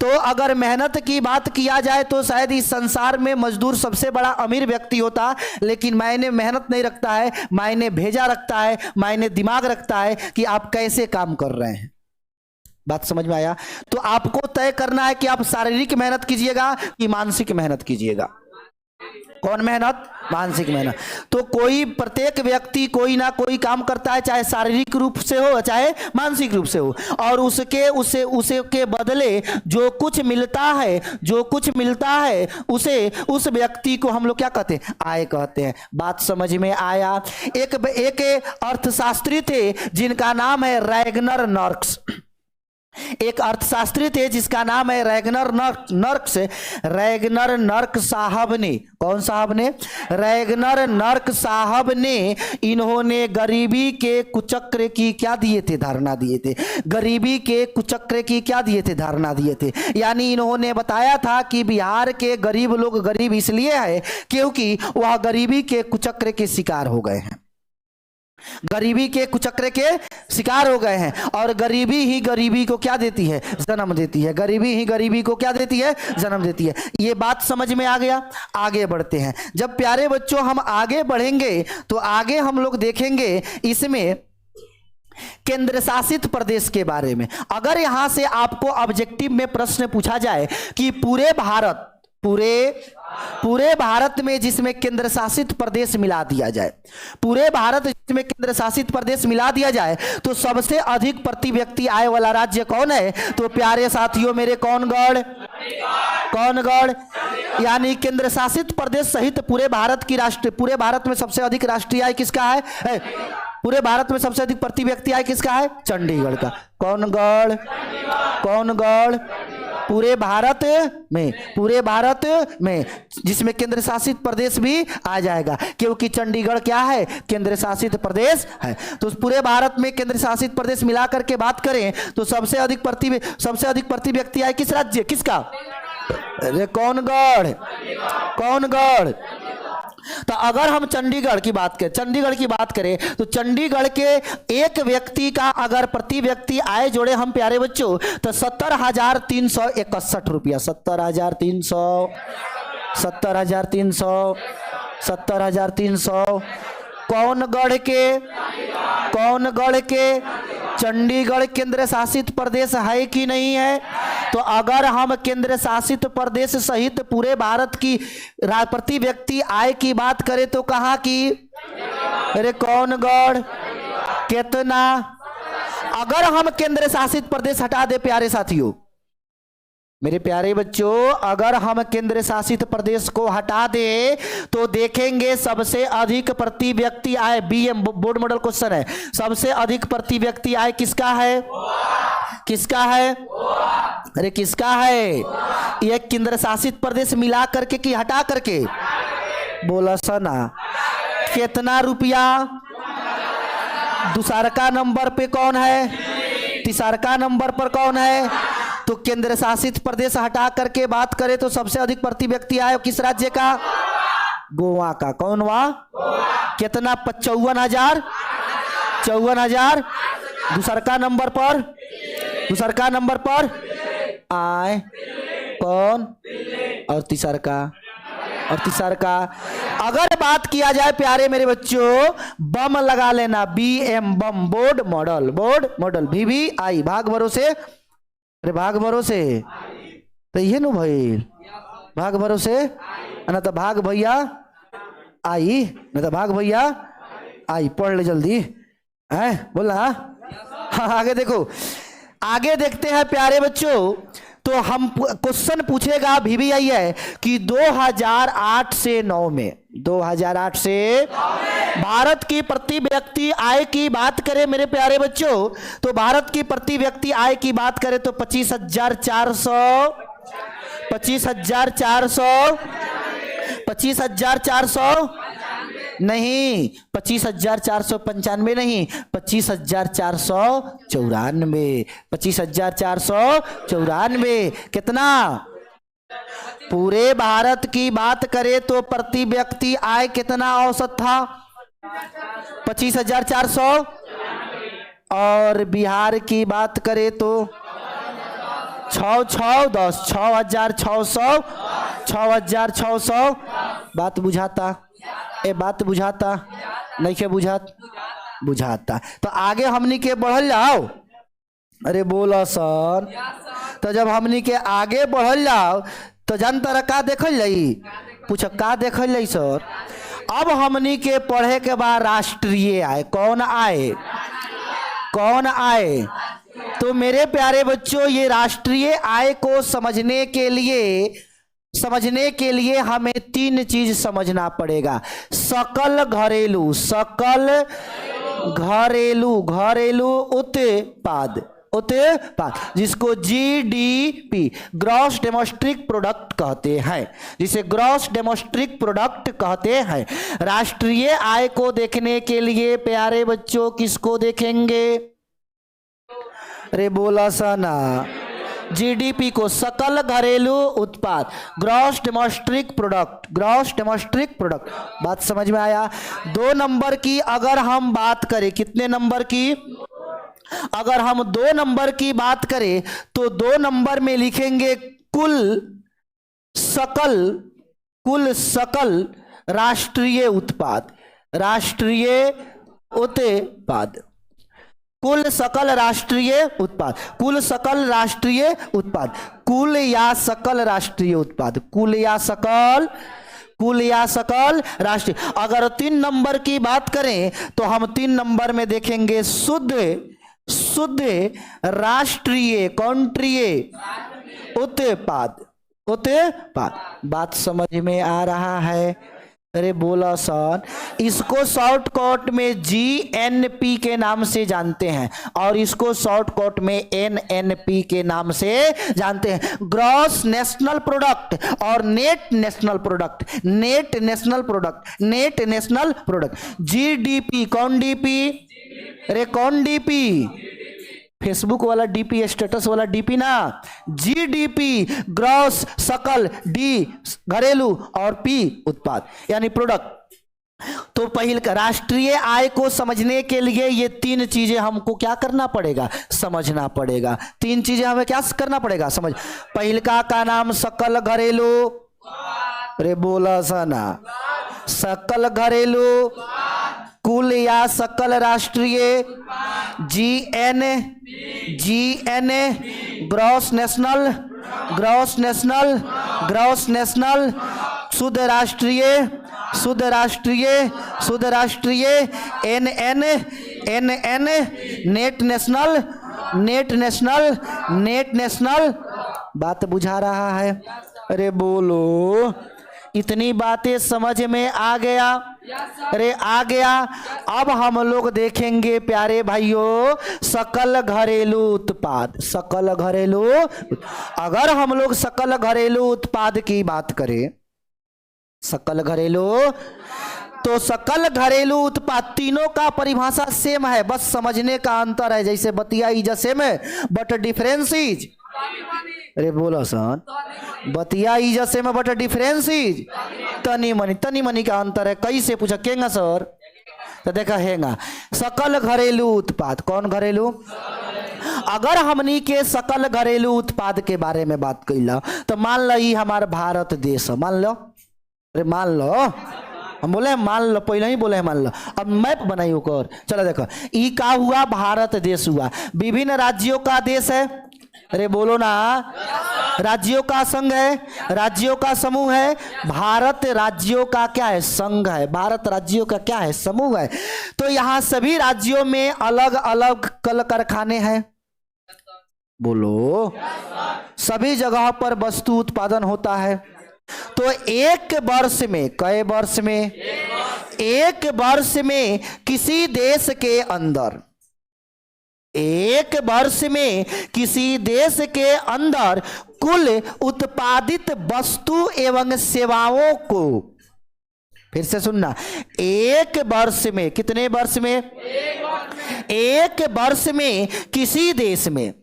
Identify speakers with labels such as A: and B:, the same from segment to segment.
A: तो अगर मेहनत की बात किया जाए तो शायद इस संसार में मजदूर सबसे बड़ा अमीर व्यक्ति होता, लेकिन मायने मेहनत नहीं रखता है, मायने भेजा रखता है, मायने दिमाग रखता है कि आप कैसे काम कर रहे हैं। बात समझ में आया? तो आपको तय करना है कि आप शारीरिक मेहनत कीजिएगा कि मानसिक मेहनत कीजिएगा। कौन मेहनत? मानसिक मेहनत। तो कोई प्रत्येक व्यक्ति कोई ना कोई काम करता है, चाहे शारीरिक रूप से हो चाहे मानसिक रूप से हो, और उसे के बदले जो कुछ मिलता है, जो कुछ मिलता है उसे, उस व्यक्ति को हम लोग क्या कहते हैं? आय कहते हैं। बात समझ में आया? एक अर्थशास्त्री थे जिनका नाम है रैगनर नर्क्स। एक अर्थशास्त्री थे जिसका नाम है रैगनर नर्क्स। रैगनर नर्क साहब ने, कौन साहब ने? रैगनर नर्क साहब ने, इन्होंने गरीबी के कुचक्र की क्या दिए थे? धारणा दिए थे। गरीबी के कुचक्र की क्या दिए थे? धारणा दिए थे। यानी इन्होंने बताया था कि बिहार के गरीब लोग गरीब इसलिए है क्योंकि वह गरीबी के कुचक्र के शिकार हो गए हैं, गरीबी के कुचक्र के शिकार हो गए हैं। और गरीबी ही गरीबी को क्या देती है? जन्म देती है। गरीबी ही गरीबी को क्या देती है? जन्म देती है। ये बात समझ में आ गया? आगे बढ़ते हैं। जब प्यारे बच्चों हम आगे बढ़ेंगे तो आगे हम लोग देखेंगे इसमें केंद्र शासित प्रदेश के बारे में। अगर यहां से आपको ऑब्जेक्टिव में प्रश्न पूछा जाए कि पूरे भारत में जिसमें केंद्र शासित प्रदेश मिला दिया जाए, पूरे भारत जिसमें केंद्र शासित प्रदेश मिला दिया जाए तो सबसे अधिक प्रति व्यक्ति आय वाला राज्य कौन है? तो प्यारे साथियों मेरे, कौन गढ़? यानी केंद्र शासित प्रदेश सहित पूरे भारत में सबसे अधिक राष्ट्रीय आय किसका है? पूरे भारत में सबसे अधिक प्रति व्यक्ति आय किसका है? चंडीगढ़ का। कौन गढ़? पूरे भारत में जिसमें केंद्र शासित प्रदेश भी आ जाएगा, क्योंकि चंडीगढ़ क्या है? केंद्र शासित प्रदेश है। तो पूरे भारत में केंद्र शासित प्रदेश मिलाकर के बात करें तो सबसे अधिक प्रति व्यक्ति आय किस राज्य? किसका? अरे कौन गढ़? तो अगर हम चंडीगढ़ की बात करें तो चंडीगढ़ के एक व्यक्ति का अगर प्रति व्यक्ति आय जोड़े हम प्यारे बच्चों तो 70,361 रुपया। 70,300 कौन गढ़ के? चंडीगढ़ केंद्र शासित प्रदेश है कि नहीं है? तो अगर हम केंद्र शासित प्रदेश सहित पूरे भारत की प्रति व्यक्ति आय की बात करें तो कहां की? अरे कौन गढ़? कितना? अगर हम केंद्र शासित प्रदेश हटा दे प्यारे साथियों, मेरे प्यारे बच्चों, अगर हम केंद्र शासित प्रदेश को हटा दे तो देखेंगे सबसे अधिक प्रति व्यक्ति आय, बीएम बोर्ड मॉडल क्वेश्चन है, सबसे अधिक प्रति व्यक्ति आय किसका है? अरे किसका है? यह केंद्र शासित प्रदेश मिला करके कि हटा करके? बोला सना। कितना रुपया? दूसरा नंबर पे कौन है? तीसरा नंबर पर कौन है? तो केंद्र शासित प्रदेश हटा करके बात करें तो सबसे अधिक प्रति व्यक्ति आय किस राज्य का? गोवा का। कौन हुआ? कितना? 54,000। दूसरा नंबर पर आय कौन? और तीसरा का अगर बात किया जाए प्यारे मेरे बच्चों, बम लगा लेना, BM बम, बोर्ड मॉडल VVI भाग भरोसे। अरे भाग भरोसे तो ये नु भाई, भाग भरोसे ना तो भाग भैया आई, पढ़ ले जल्दी है बोला। हाँ आगे देखो, आगे देखते हैं प्यारे बच्चों। तो हम क्वेश्चन पूछेगा VVI है कि 2008 से 9 में भारत की प्रति व्यक्ति आय की बात करें मेरे प्यारे बच्चों, तो भारत की प्रति व्यक्ति आय की बात करें तो 25,400 नहीं, 25,495 नहीं, 25,494। कितना? पूरे भारत की बात करें तो प्रति व्यक्ति आय कितना औसत था? 25,400। और बिहार की बात करें तो छः छः 10, 6,600, 6,600। बात बुझाता? बात बुझाता? नहीं के बुझात? बुझाता। तो आगे हमनी के बढ़ल जाओ। अरे बोला सर। तो जब हमनी के आगे बढ़ल जाओ तो जानता का देखल जाई? पूछो का देखल जाई सर? अब हमनी के पढ़े के बाद राष्ट्रीय आय। कौन आए? कौन आए? तो मेरे प्यारे बच्चों, ये राष्ट्रीय आय को समझने के लिए हमें 3 चीज समझना पड़ेगा। सकल घरेलू, सकल घरेलू उत्पाद, जिसको जीडीपी, ग्रॉस डोमेस्टिक प्रोडक्ट कहते हैं, जिसे ग्रॉस डोमेस्टिक प्रोडक्ट कहते हैं। राष्ट्रीय आय को देखने के लिए प्यारे बच्चों किसको देखेंगे? अरे बोला सना। जीडीपी को, सकल घरेलू उत्पाद, gross domestic product, gross domestic product. बात समझ में आया? 2 नंबर की अगर हम बात करें, कितने नंबर की? अगर हम 2 नंबर की बात करें तो 2 नंबर में लिखेंगे कुल सकल राष्ट्रीय उत्पाद, राष्ट्रीय उत्पाद, कुल सकल राष्ट्रीय उत्पाद, कुल सकल राष्ट्रीय उत्पाद, कुल या सकल राष्ट्रीय उत्पाद, कुल या सकल राष्ट्रीय। अगर 3 नंबर की बात करें तो हम 3 नंबर में देखेंगे शुद्ध राष्ट्रीय उत्पाद। बात समझ में आ रहा है? अरे बोला सर। इसको शॉर्टकट में जीएनपी के नाम से जानते हैं और इसको शॉर्टकट में एनएनपी के नाम से जानते हैं। ग्रॉस नेशनल प्रोडक्ट और नेट नेशनल प्रोडक्ट, जीडीपी। कौन डीपी? अरे कौन डीपी? फेसबुक वाला डीपी, स्टेटस वाला डीपी ना। जीडीपी, ग्रॉस, सकल, डी घरेलू और पी उत्पाद यानी प्रोडक्ट। तो पहले का राष्ट्रीय आय को समझने के लिए ये 3 चीजें हमको क्या करना पड़ेगा? समझना पड़ेगा। 3 चीजें हमें क्या करना पड़ेगा? समझ। पहले का नाम सकल घरेलू। अरे बोला सना। सकल घरेलू, कुल या सकल राष्ट्रीय, जीएन, ग्रॉस नेशनल, शुद्ध राष्ट्रीय, एनएन, नेट नेशनल। बात बुझा रहा है? अरे बोलो। इतनी बातें समझ में आ गया? अरे आ गया। अब हम लोग देखेंगे प्यारे भाइयों सकल घरेलू उत्पाद। अगर हम लोग सकल घरेलू उत्पाद की बात करें, सकल घरेलू, तो सकल घरेलू उत्पाद तीनों का परिभाषा सेम है, बस समझने का अंतर है। जैसे बतिया इज सेम है बट डिफरेंस इज। अरे बोलो सन। बतिया is same but difference is तनी मनी का अंतर है। कैसे पूछा? केंगा सर? तो देखा हैगा सकल घरेलू उत्पाद। कौन घरेलू? अगर हमनी के सकल घरेलू उत्पाद के बारे में बात कैला तो मान लो ये हमारा भारत देश है। मान लो, अरे मान लो, हम बोले मान लो, पहले ही बोले मान लो। अब मैप बनाई कर। चलो देखो ये का हुआ? भारत देश हुआ। विभिन्न राज्यों का देश है। अरे बोलो ना। राज्यों का संघ है, राज्यों का समूह है। भारत राज्यों का क्या है? संघ है। भारत राज्यों का क्या है? समूह है। तो यहाँ सभी राज्यों में अलग अलग कल कारखाने हैं। बोलो। सभी जगह पर वस्तु उत्पादन होता है। तो एक वर्ष में, कई वर्ष में? एक वर्ष में किसी देश के अंदर, एक वर्ष में किसी देश के अंदर कुल उत्पादित वस्तु एवं सेवाओं को, फिर से सुनना, एक वर्ष में, कितने वर्ष में? एक वर्ष में किसी देश में,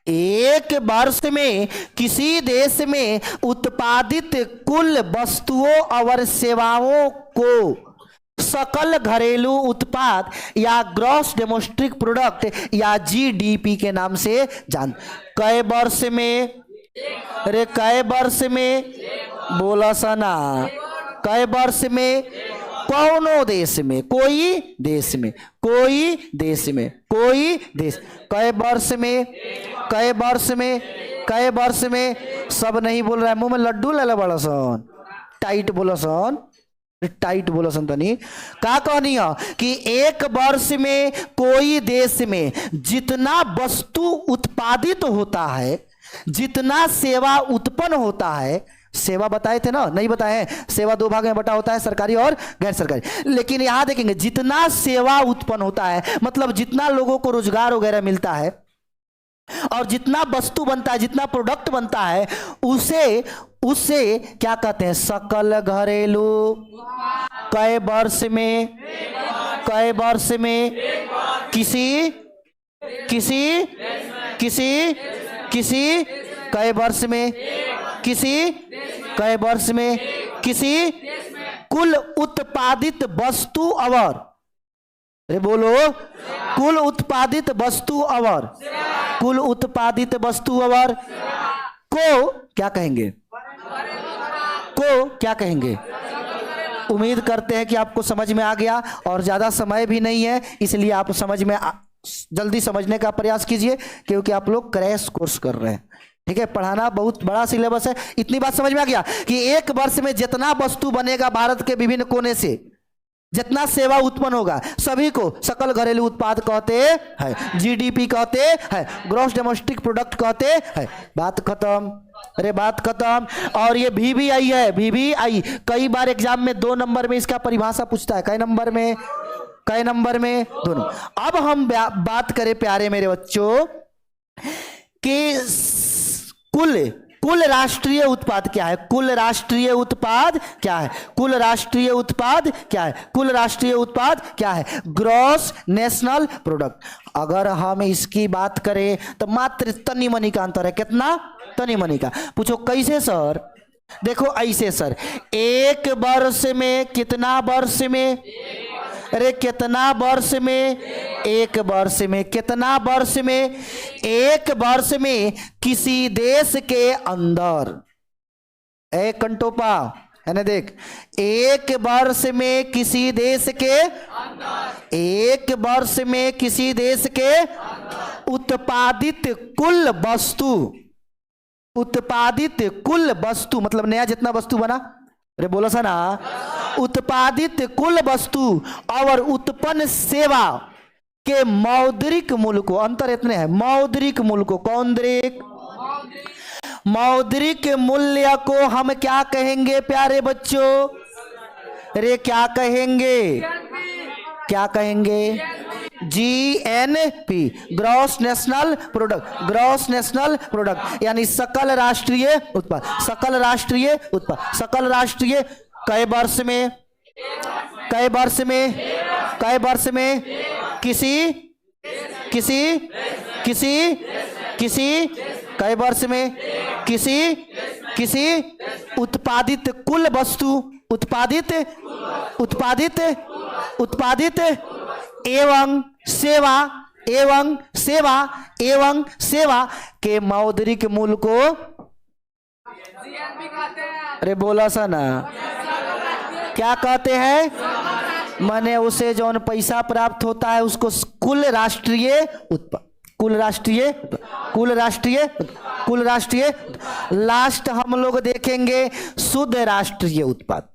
A: एक वर्ष में किसी देश में उत्पादित कुल वस्तुओं और सेवाओं को सकल घरेलू उत्पाद या ग्रॉस डोमेस्टिक प्रोडक्ट या जीडीपी के नाम से जान। कई वर्ष में, अरे कई वर्ष में, बोला सना, कई वर्ष में, कौनो देश में, कोई देश में, कोई देश में, कोई देश, कई वर्ष में, कई वर्ष में, कई वर्ष में, सब नहीं बोल रहा है, मुंह में लड्डू ले बड़ा सन, टाइट बोला सन, टाइट बोला सन तनी का कहनी है कि एक वर्ष में कोई देश में जितना वस्तु उत्पादित होता है, जितना सेवा उत्पन्न होता है, सेवा बताए थे ना, नहीं बताए हैं, सेवा दो भाग में बटा होता है, सरकारी और गैर सरकारी, लेकिन यहां देखेंगे जितना सेवा उत्पन्न होता है मतलब जितना लोगों को रोजगार वगैरह मिलता है और जितना वस्तु बनता है, जितना प्रोडक्ट बनता है, उसे उसे क्या कहते हैं, सकल घरेलू। कई वर्ष में, कई वर्ष में किसी किसी किसी किसी कई वर्ष में किसी, कई वर्ष में किसी कुल उत्पादित वस्तु और, अरे बोलो, कुल उत्पादित वस्तु और, कुल उत्पादित वस्तु और को क्या कहेंगे, को क्या कहेंगे। उम्मीद करते हैं कि आपको समझ में आ गया और ज्यादा समय भी नहीं है, इसलिए आप समझ में जल्दी समझने का प्रयास कीजिए क्योंकि आप लोग क्रैश कोर्स कर रहे हैं। ठीक है, पढ़ाना बहुत बड़ा सिलेबस है। इतनी बात समझ में आ गया कि एक वर्ष में जितना वस्तु बनेगा भारत के विभिन्न कोने से, जितना सेवा उत्पन्न होगा, सभी को सकल घरेलू उत्पाद कहते हैं, जीडीपी कहते हैं, ग्रॉस डोमेस्टिक प्रोडक्ट कहते हैं। बात खत्म, अरे बात खत्म। और ये VVI है, VVI कई बार एग्जाम में 2 नंबर में इसका परिभाषा पूछता है। कई नंबर में, कई नंबर में, 2 नंबर। अब हम बात करें प्यारे मेरे बच्चों कि कुल राष्ट्रीय उत्पाद क्या है, कुल राष्ट्रीय उत्पाद क्या है, कुल राष्ट्रीय उत्पाद क्या है, कुल राष्ट्रीय उत्पाद क्या है, ग्रॉस नेशनल प्रोडक्ट। अगर हम इसकी बात करें तो मात्र तनी मनी का अंतर है। कितना? तनी मनी का। पूछो कैसे सर? देखो ऐसे सर, एक वर्ष में, कितना वर्ष में, अरे कितना वर्ष में, एक वर्ष में, कितना वर्ष में, एक वर्ष में किसी देश के अंदर, एक कंटोपा है ना, देख, एक वर्ष में किसी देश के अंदर, एक वर्ष में किसी देश के उत्पादित कुल वस्तु, उत्पादित कुल वस्तु मतलब नया जितना वस्तु बना, अरे बोला सा ना, उत्पादित कुल वस्तु और उत्पन्न सेवा के मौद्रिक मूल्य को, अंतर इतने हैं, मौद्रिक मूल्य को, कौंद्रिक, मौद्रिक मूल्य को हम क्या कहेंगे प्यारे बच्चों? अरे क्या कहेंगे, क्या कहेंगे? GNP, gross national product, gross national product यानी सकल राष्ट्रीय उत्पाद, सकल राष्ट्रीय उत्पाद, सकल राष्ट्रीय। कई वर्ष में, कई वर्ष में, कई वर्ष में किसी किसी किसी किसी कई वर्ष में किसी उत्पादित कुल वस्तु, उत्पादित उत्पादित उत्पादित एवं सेवा, एवं सेवा, एवं सेवा के मौद्रिक मूल्य को, अरे बोला सा ना, क्या कहते हैं? माने उसे जो पैसा प्राप्त होता है उसको कुल राष्ट्रीय उत्पाद, कुल राष्ट्रीय, कुल राष्ट्रीय, कुल राष्ट्रीय। लास्ट हम लोग देखेंगे शुद्ध राष्ट्रीय उत्पाद।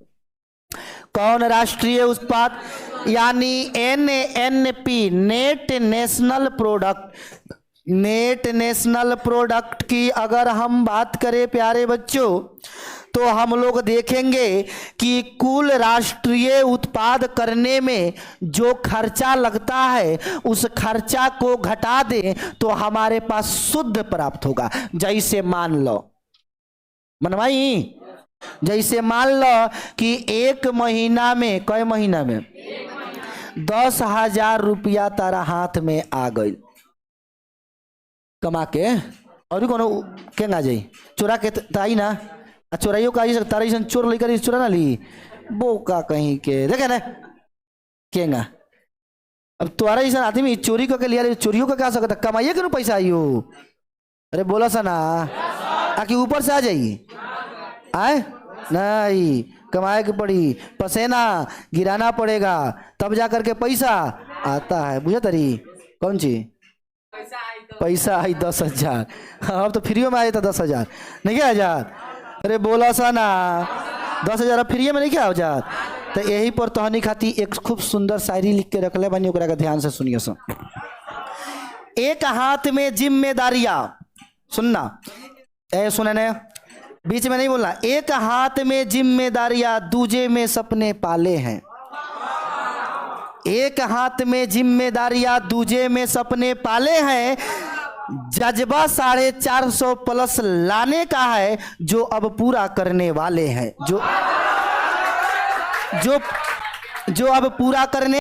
A: कौन राष्ट्रीय उत्पाद? यानी NNP, net national product. Net national product की अगर हम बात करें प्यारे बच्चों तो हम लोग देखेंगे कि कुल राष्ट्रीय उत्पाद करने में जो खर्चा लगता है उस खर्चा को घटा दें तो हमारे पास शुद्ध प्राप्त होगा। जैसे मान लो, मनवाई, जैसे मान लो कि एक महीना में, कई महीना में 10,000 रुपया तारा हाथ में आ गई कमा के, और कोनो केंगा जाई चोरा के ताई ना, चोराइयो का तारा चोर लेकर चोरा ना ली, बोका कहीं के, देखे ना केगा अब तुम्हारा ऐसा आदमी चोरी करके लिया, चोरियों का क्या सकता, कमाइए क्यों पैसा आई हो? अरे बोला सा ना, आके ऊपर से आ जाइए आए नहीं, कमाए की पड़ी, पसेना गिराना पड़ेगा तब जा करके पैसा आता है, बुझे तरी कौन चीज पैसा आई 10,000। हाँ अब तो फ्री में आए था 10,000 नहीं क्या हजार? अरे बोला सा ना 10,000 अब फ्री में नहीं क्या हजार? तो यही पर तहनी खाती एक खूब सुंदर शायरी लिख के रखले बनी, ओकरा के ध्यान से सुनिए सो। एक हाथ में जिम्मेदारियां, सुनना ए सुने ने बीच में नहीं बोलना, एक हाथ में जिम्मेदारियां दूजे में सपने पाले हैं, एक हाथ में जिम्मेदारियां दूजे में सपने पाले हैं, जज्बा 450 प्लस लाने का है जो अब पूरा करने वाले हैं, जो अब पूरा करने